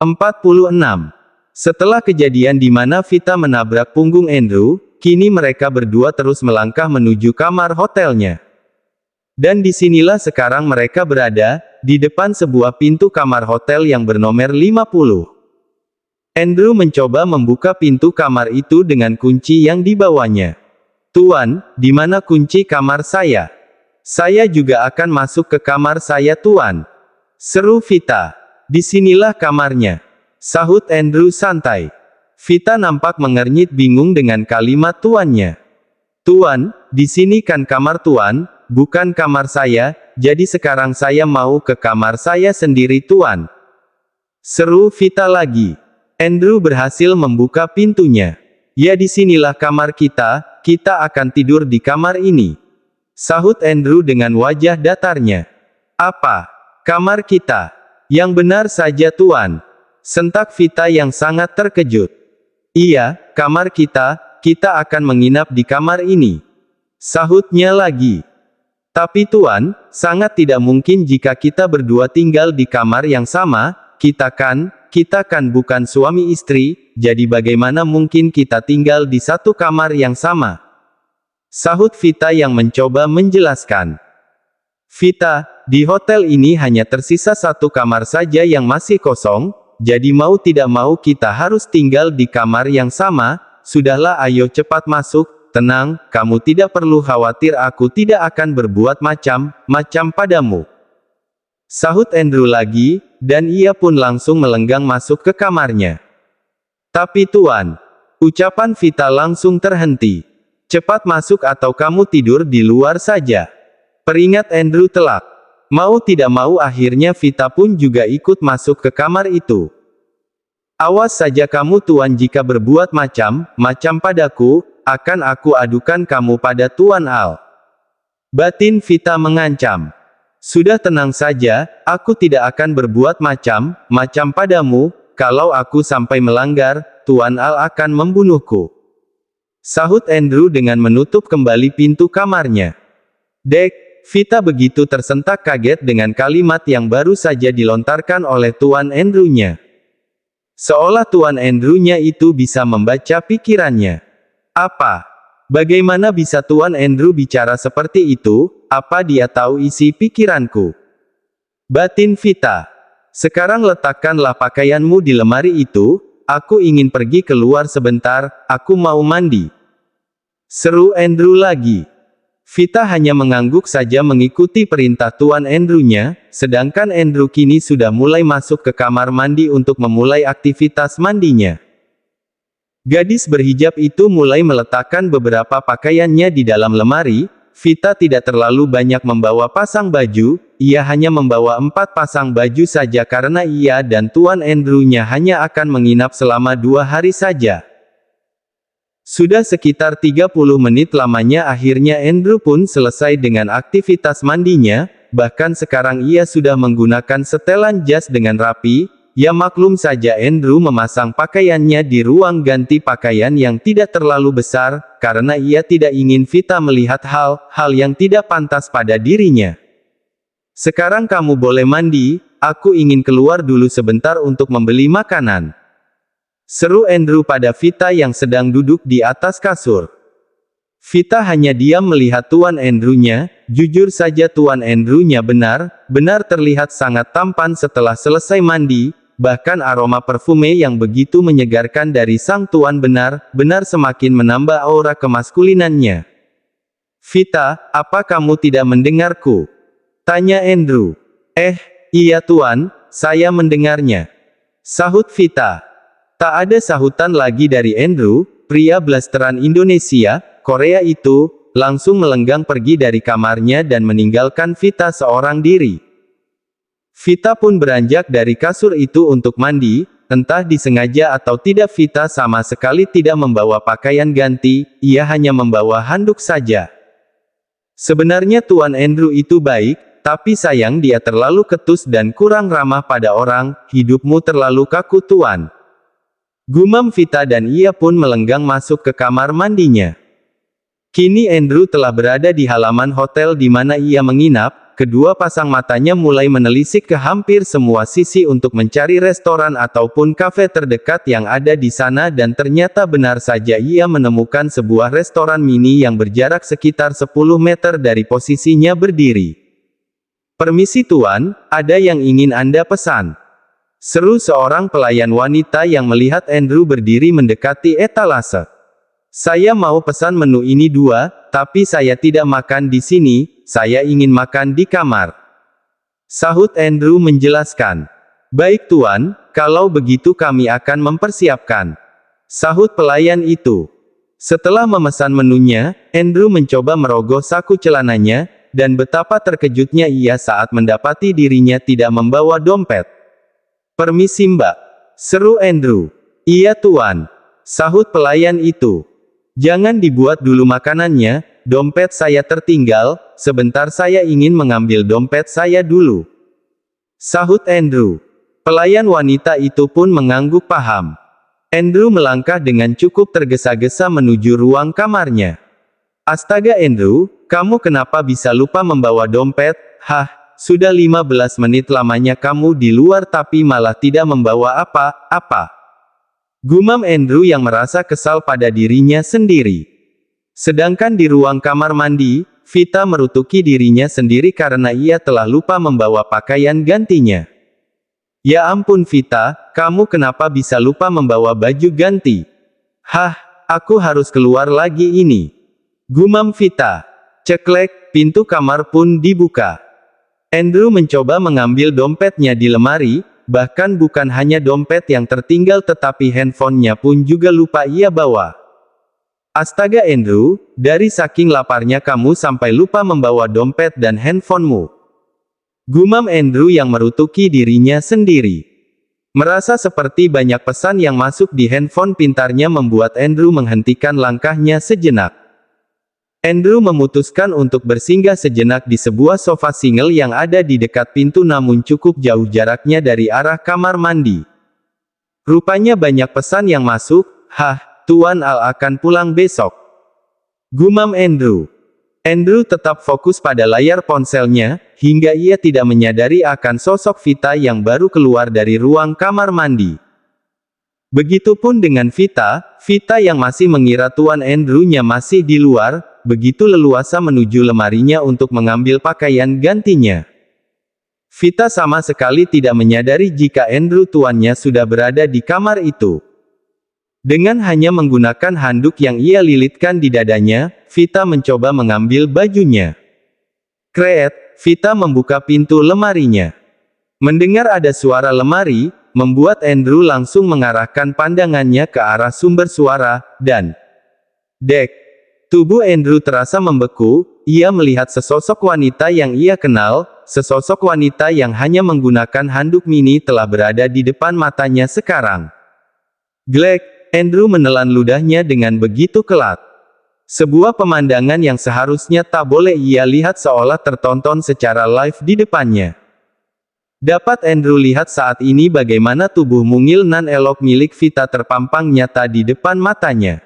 46. Setelah kejadian di mana Vita menabrak punggung Andrew, kini mereka berdua terus melangkah menuju kamar hotelnya. Dan disinilah sekarang mereka berada, di depan sebuah pintu kamar hotel yang bernomor 50. Andrew mencoba membuka pintu kamar itu dengan kunci yang dibawanya. "Tuan, di mana kunci kamar saya? Saya juga akan masuk ke kamar saya, Tuan," seru Vita. "Disinilah kamarnya," sahut Andrew santai. Vita nampak mengernyit bingung dengan kalimat tuannya. "Tuan, di sini kan kamar Tuan, bukan kamar saya, jadi sekarang saya mau ke kamar saya sendiri, Tuan," seru Vita lagi. Andrew berhasil membuka pintunya. "Ya, disinilah kamar kita akan tidur di kamar ini," sahut Andrew dengan wajah datarnya. "Apa? Kamar kita? Yang benar saja, Tuan," sentak Vita yang sangat terkejut. "Iya, kamar kita akan menginap di kamar ini," sahutnya lagi. "Tapi Tuan, sangat tidak mungkin jika kita berdua tinggal di kamar yang sama, kita kan bukan suami istri, jadi bagaimana mungkin kita tinggal di satu kamar yang sama?" sahut Vita yang mencoba menjelaskan. "Vita, di hotel ini hanya tersisa satu kamar saja yang masih kosong, jadi mau tidak mau kita harus tinggal di kamar yang sama. Sudahlah, ayo cepat masuk, tenang, kamu tidak perlu khawatir, aku tidak akan berbuat macam-macam padamu," sahut Andrew lagi, dan ia pun langsung melenggang masuk ke kamarnya. "Tapi Tuan," ucapan Vita langsung terhenti. "Cepat masuk atau kamu tidur di luar saja," peringat Andrew telak. Mau tidak mau akhirnya Vita pun juga ikut masuk ke kamar itu. "Awas saja kamu Tuan, jika berbuat macam-macam padaku, akan aku adukan kamu pada Tuan Al," batin Vita mengancam. "Sudah, tenang saja, aku tidak akan berbuat macam-macam padamu, kalau aku sampai melanggar, Tuan Al akan membunuhku," sahut Andrew dengan menutup kembali pintu kamarnya. Dek, Vita begitu tersentak kaget dengan kalimat yang baru saja dilontarkan oleh Tuan Andrew-nya. Seolah Tuan Andrew-nya itu bisa membaca pikirannya. "Apa? Bagaimana bisa Tuan Andrew bicara seperti itu? Apa dia tahu isi pikiranku?" batin Vita. "Sekarang letakkanlah pakaianmu di lemari itu, aku ingin pergi keluar sebentar, aku mau mandi," seru Andrew lagi. Vita hanya mengangguk saja mengikuti perintah Tuan Andrew-nya, sedangkan Andrew kini sudah mulai masuk ke kamar mandi untuk memulai aktivitas mandinya. Gadis berhijab itu mulai meletakkan beberapa pakaiannya di dalam lemari. Vita tidak terlalu banyak membawa pasang baju, ia hanya membawa 4 pasang baju saja karena ia dan Tuan Andrew-nya hanya akan menginap selama 2 hari saja. Sudah sekitar 30 menit lamanya akhirnya Andrew pun selesai dengan aktivitas mandinya, bahkan sekarang ia sudah menggunakan setelan jas dengan rapi. Ya maklum saja Andrew memasang pakaiannya di ruang ganti pakaian yang tidak terlalu besar, karena ia tidak ingin Vita melihat hal-hal yang tidak pantas pada dirinya. "Sekarang kamu boleh mandi, aku ingin keluar dulu sebentar untuk membeli makanan," seru Andrew pada Vita yang sedang duduk di atas kasur. Vita hanya diam melihat Tuan Andrew-nya. Jujur saja Tuan Andrew-nya benar-benar terlihat sangat tampan setelah selesai mandi, bahkan aroma parfume yang begitu menyegarkan dari sang Tuan benar-benar semakin menambah aura kemaskulinannya. "Vita, apa kamu tidak mendengarku?" tanya Andrew. Iya Tuan, saya mendengarnya," sahut Vita. Tak ada sahutan lagi dari Andrew. Pria blasteran Indonesia, Korea itu, langsung melenggang pergi dari kamarnya dan meninggalkan Vita seorang diri. Vita pun beranjak dari kasur itu untuk mandi, entah disengaja atau tidak Vita sama sekali tidak membawa pakaian ganti, ia hanya membawa handuk saja. Sebenarnya Tuan Andrew itu baik, tapi sayang dia terlalu ketus dan kurang ramah pada orang. "Hidupmu terlalu kaku Tuan," gumam Vita dan ia pun melenggang masuk ke kamar mandinya. Kini Andrew telah berada di halaman hotel di mana ia menginap, kedua pasang matanya mulai menelisik ke hampir semua sisi untuk mencari restoran ataupun kafe terdekat yang ada di sana dan ternyata benar saja ia menemukan sebuah restoran mini yang berjarak sekitar 10 meter dari posisinya berdiri. "Permisi tuan, ada yang ingin Anda pesan?" seru seorang pelayan wanita yang melihat Andrew berdiri mendekati etalase. "Saya mau pesan menu ini 2, tapi saya tidak makan di sini, saya ingin makan di kamar," sahut Andrew menjelaskan. "Baik tuan, kalau begitu kami akan mempersiapkan," sahut pelayan itu. Setelah memesan menunya, Andrew mencoba merogoh saku celananya, dan betapa terkejutnya ia saat mendapati dirinya tidak membawa dompet. "Permisi mbak," seru Andrew. "Iya tuan," sahut pelayan itu. "Jangan dibuat dulu makanannya, dompet saya tertinggal, sebentar saya ingin mengambil dompet saya dulu," sahut Andrew. Pelayan wanita itu pun mengangguk paham. Andrew melangkah dengan cukup tergesa-gesa menuju ruang kamarnya. "Astaga Andrew, kamu kenapa bisa lupa membawa dompet? Hah? Sudah 15 menit lamanya kamu di luar tapi malah tidak membawa apa-apa," gumam Andrew yang merasa kesal pada dirinya sendiri. Sedangkan di ruang kamar mandi, Vita merutuki dirinya sendiri karena ia telah lupa membawa pakaian gantinya. "Ya ampun Vita, kamu kenapa bisa lupa membawa baju ganti? Hah, aku harus keluar lagi ini," gumam Vita. Ceklek, pintu kamar pun dibuka. Andrew mencoba mengambil dompetnya di lemari, bahkan bukan hanya dompet yang tertinggal tetapi handphonenya pun juga lupa ia bawa. "Astaga Andrew, dari saking laparnya kamu sampai lupa membawa dompet dan handphonemu," gumam Andrew yang merutuki dirinya sendiri. Merasa seperti banyak pesan yang masuk di handphone pintarnya membuat Andrew menghentikan langkahnya sejenak. Andrew memutuskan untuk bersinggah sejenak di sebuah sofa single yang ada di dekat pintu namun cukup jauh jaraknya dari arah kamar mandi. "Rupanya banyak pesan yang masuk, hah, Tuan Al akan pulang besok," gumam Andrew. Andrew tetap fokus pada layar ponselnya, hingga ia tidak menyadari akan sosok Vita yang baru keluar dari ruang kamar mandi. Begitupun dengan Vita, Vita yang masih mengira Tuan Andrew-nya masih di luar, begitu leluasa menuju lemarinya untuk mengambil pakaian gantinya. Vita sama sekali tidak menyadari jika Andrew tuannya sudah berada di kamar itu. Dengan hanya menggunakan handuk yang ia lilitkan di dadanya, Vita mencoba mengambil bajunya. Kreet, Vita membuka pintu lemarinya. Mendengar ada suara lemari, membuat Andrew langsung mengarahkan pandangannya ke arah sumber suara, dan dek. Tubuh Andrew terasa membeku, ia melihat sesosok wanita yang ia kenal, sesosok wanita yang hanya menggunakan handuk mini telah berada di depan matanya sekarang. Glek, Andrew menelan ludahnya dengan begitu kelat. Sebuah pemandangan yang seharusnya tak boleh ia lihat seolah tertonton secara live di depannya. Dapat Andrew lihat saat ini bagaimana tubuh mungil nan elok milik Vita terpampang nyata di depan matanya.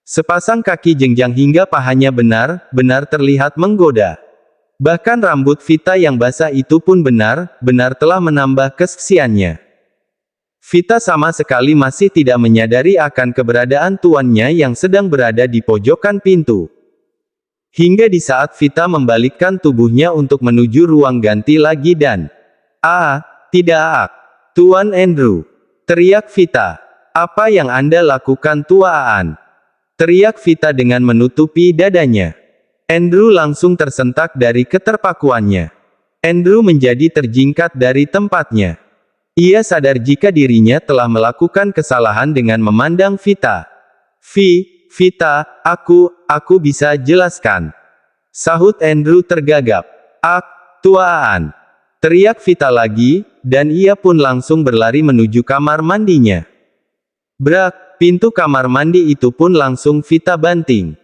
Sepasang kaki jenjang hingga pahanya benar-benar terlihat menggoda. Bahkan rambut Vita yang basah itu pun benar-benar telah menambah keseksiannya. Vita sama sekali masih tidak menyadari akan keberadaan tuannya yang sedang berada di pojokan pintu. Hingga di saat Vita membalikkan tubuhnya untuk menuju ruang ganti lagi dan tidak, Tuan Andrew, teriak Vita. "Apa yang Anda lakukan tuaan?" teriak Vita dengan menutupi dadanya. Andrew langsung tersentak dari keterpakuannya. Andrew menjadi terjingkat dari tempatnya. Ia sadar jika dirinya telah melakukan kesalahan dengan memandang Vita. Vita, aku bisa jelaskan," sahut Andrew tergagap. Tuaan," teriak Vita lagi, dan ia pun langsung berlari menuju kamar mandinya. Brak! Pintu kamar mandi itu pun langsung Vita banting.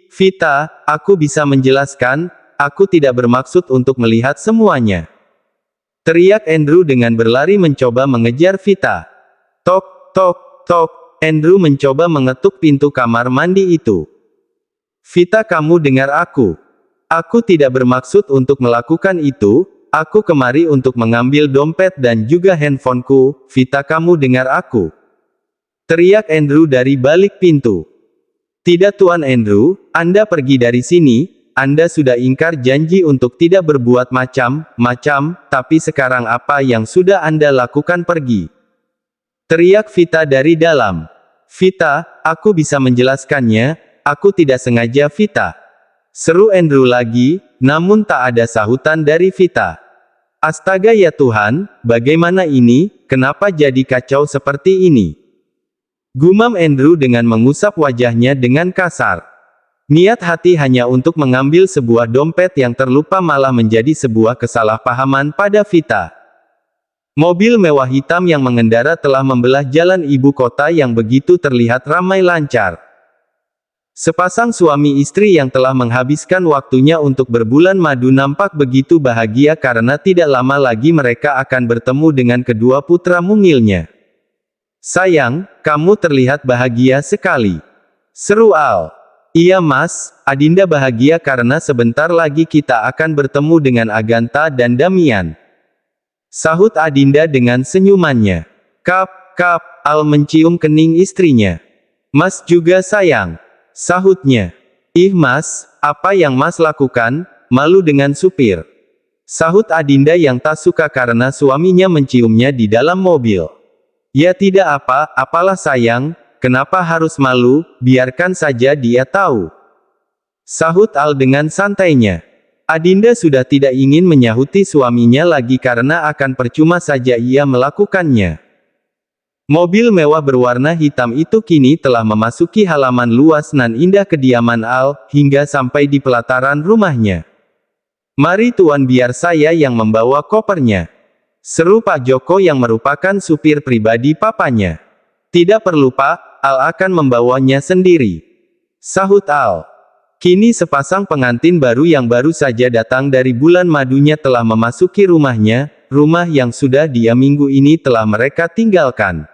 Vita, aku bisa menjelaskan, aku tidak bermaksud untuk melihat semuanya," teriak Andrew dengan berlari mencoba mengejar Vita. Tok, tok, tok, Andrew mencoba mengetuk pintu kamar mandi itu. "Vita kamu dengar aku. Aku tidak bermaksud untuk melakukan itu, aku kemari untuk mengambil dompet dan juga handphoneku. Vita, kamu dengar aku? Teriak Andrew dari balik pintu. Tidak Tuan Andrew, Anda pergi dari sini, Anda sudah ingkar janji untuk tidak berbuat macam-macam, tapi sekarang apa yang sudah Anda lakukan? Pergi. Teriak Vita dari dalam. Vita, aku bisa menjelaskannya, aku tidak sengaja Vita. Seru Andrew lagi, namun tak ada sahutan dari Vita. Astaga ya Tuhan, bagaimana ini, kenapa jadi kacau seperti ini? Gumam Andrew dengan mengusap wajahnya dengan kasar. Niat hati hanya untuk mengambil sebuah dompet yang terlupa malah menjadi sebuah kesalahpahaman pada Vita. Mobil mewah hitam yang mengendara telah membelah jalan ibu kota yang begitu terlihat ramai lancar. Sepasang suami istri yang telah menghabiskan waktunya untuk berbulan madu nampak begitu bahagia karena tidak lama lagi mereka akan bertemu dengan kedua putra mungilnya. Sayang, kamu terlihat bahagia sekali. Seru Al. Iya Mas, Adinda bahagia karena sebentar lagi kita akan bertemu dengan Agatha dan Damian. Sahut Adinda dengan senyumannya. Kap, Al mencium kening istrinya. Mas juga sayang. Sahutnya. Ih Mas, apa yang Mas lakukan? Malu dengan supir. Sahut Adinda yang tak suka karena suaminya menciumnya di dalam mobil. Ya tidak apalah sayang, kenapa harus malu, biarkan saja dia tahu. Sahut Al dengan santainya. Adinda sudah tidak ingin menyahuti suaminya lagi karena akan percuma saja ia melakukannya. Mobil mewah berwarna hitam itu kini telah memasuki halaman luas nan indah kediaman Al, hingga sampai di pelataran rumahnya. Mari Tuan biar saya yang membawa kopernya. Seru Pak Joko yang merupakan supir pribadi papanya. Tidak perlu Pak, Al akan membawanya sendiri. Sahut Al. Kini sepasang pengantin baru yang baru saja datang dari bulan madunya telah memasuki rumahnya, rumah yang sudah dia minggu ini telah mereka tinggalkan.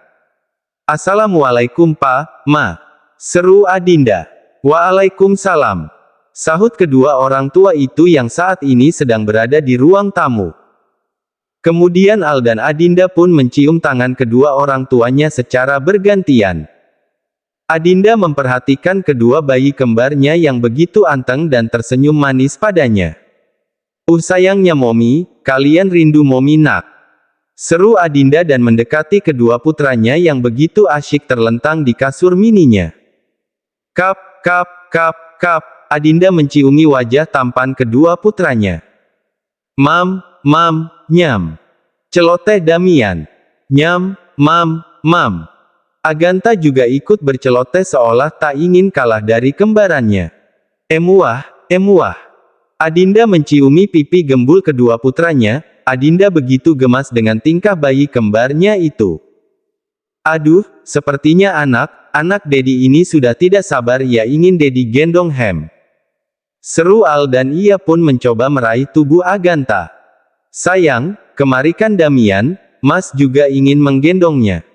Assalamualaikum Pak, Ma. Seru Adinda. Waalaikumsalam. Sahut kedua orang tua itu yang saat ini sedang berada di ruang tamu. Kemudian Al dan Adinda pun mencium tangan kedua orang tuanya secara bergantian. Adinda memperhatikan kedua bayi kembarnya yang begitu anteng dan tersenyum manis padanya. Sayangnya Momi, kalian rindu Momi nak. Seru Adinda dan mendekati kedua putranya yang begitu asyik terlentang di kasur mininya. Kap, Adinda menciumi wajah tampan kedua putranya. Mam, nyam. Celoteh Damian. Nyam, mam. Agatha juga ikut berceloteh seolah tak ingin kalah dari kembarannya. Emuah. Adinda menciumi pipi gembul kedua putranya, Adinda begitu gemas dengan tingkah bayi kembarnya itu. Aduh, sepertinya anak Dedi ini sudah tidak sabar ya ingin Dedi gendong hem. Seru Al dan ia pun mencoba meraih tubuh Agatha. Sayang, kemarikan Damian, Mas juga ingin menggendongnya.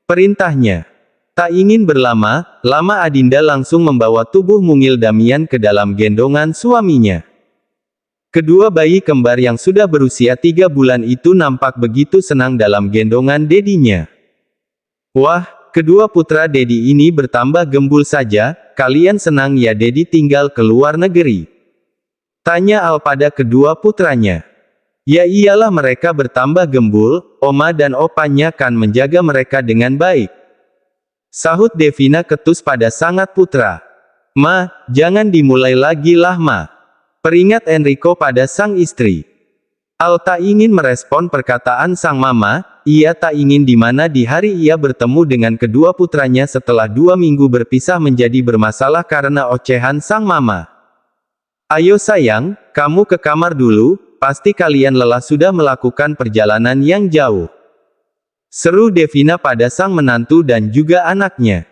Perintahnya. Tak ingin berlama-lama Adinda langsung membawa tubuh mungil Damian ke dalam gendongan suaminya. Kedua bayi kembar yang sudah berusia 3 bulan itu nampak begitu senang dalam gendongan dedinya. Wah, kedua putra Dedi ini bertambah gembul saja, kalian senang ya Dedi tinggal ke luar negeri? Tanya Al pada kedua putranya. Ya iyalah mereka bertambah gembul, Oma dan Opanya kan menjaga mereka dengan baik. Sahut Devina ketus pada sangat putra. Ma, jangan dimulai lagi lah Ma. Peringat Enrico pada sang istri. Al tak ingin merespon perkataan sang mama, ia tak ingin di mana di hari ia bertemu dengan kedua putranya setelah 2 minggu berpisah menjadi bermasalah karena ocehan sang mama. Ayo sayang, kamu ke kamar dulu. Pasti kalian lelah sudah melakukan perjalanan yang jauh. Seru Devina pada sang menantu dan juga anaknya.